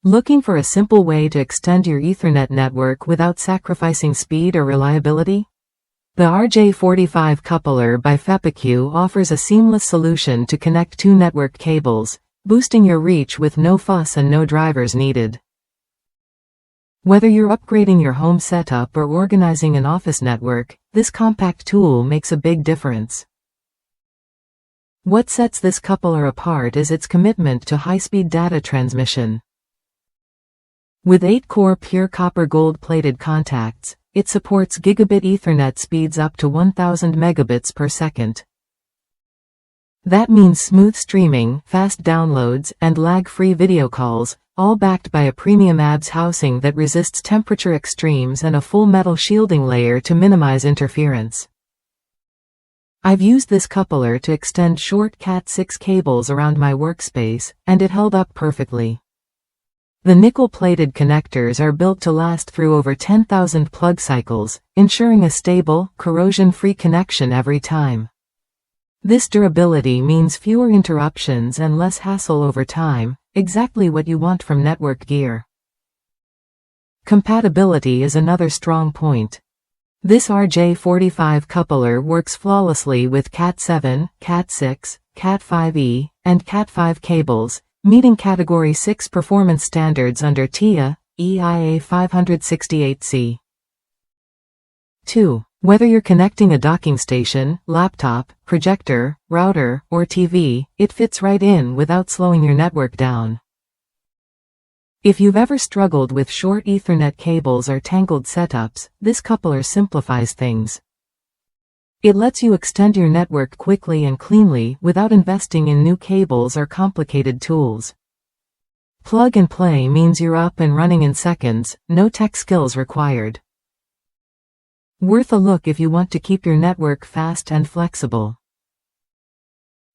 Looking for a simple way to extend your Ethernet network without sacrificing speed or reliability? The RJ45 Coupler by Fepukew offers a seamless solution to connect two network cables, boosting your reach with no fuss and no drivers needed. Whether you're upgrading your home setup or organizing an office network, this compact tool makes a big difference. What sets this coupler apart is its commitment to high-speed data transmission. With 8-core pure copper gold-plated contacts, it supports gigabit Ethernet speeds up to 1000 megabits per second. That means smooth streaming, fast downloads, and lag-free video calls, all backed by a premium ABS housing that resists temperature extremes and a full metal shielding layer to minimize interference. I've used this coupler to extend short Cat6 cables around my workspace, and it held up perfectly. The nickel-plated connectors are built to last through over 10,000 plug cycles, ensuring a stable, corrosion-free connection every time. This durability means fewer interruptions and less hassle over time, exactly what you want from network gear. Compatibility is another strong point. This RJ45 coupler works flawlessly with Cat7, Cat6, Cat5e, and Cat5 cables, meeting Category 6 performance standards under TIA, EIA 568C. 2. Whether you're connecting a docking station, laptop, projector, router, or TV, it fits right in without slowing your network down. If you've ever struggled with short Ethernet cables or tangled setups, this coupler simplifies things. It lets you extend your network quickly and cleanly without investing in new cables or complicated tools. Plug and play means you're up and running in seconds, no tech skills required. Worth a look if you want to keep your network fast and flexible.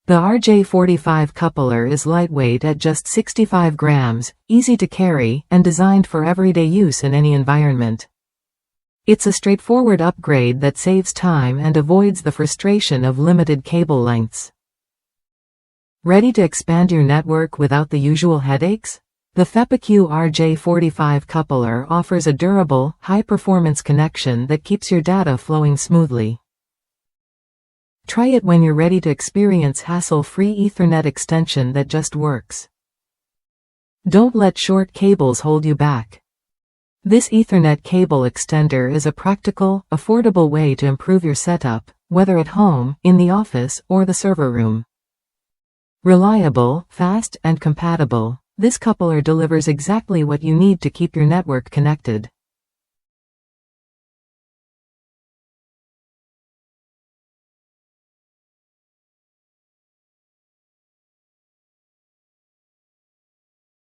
The RJ45 coupler is lightweight at just 65 grams, easy to carry, and designed for everyday use in any environment. It's a straightforward upgrade that saves time and avoids the frustration of limited cable lengths. Ready to expand your network without the usual headaches? The Fepukew RJ45 coupler offers a durable, high-performance connection that keeps your data flowing smoothly. Try it when you're ready to experience hassle-free Ethernet extension that just works. Don't let short cables hold you back. This Ethernet cable extender is a practical, affordable way to improve your setup, whether at home, in the office, or the server room. Reliable, fast, and compatible, this coupler delivers exactly what you need to keep your network connected.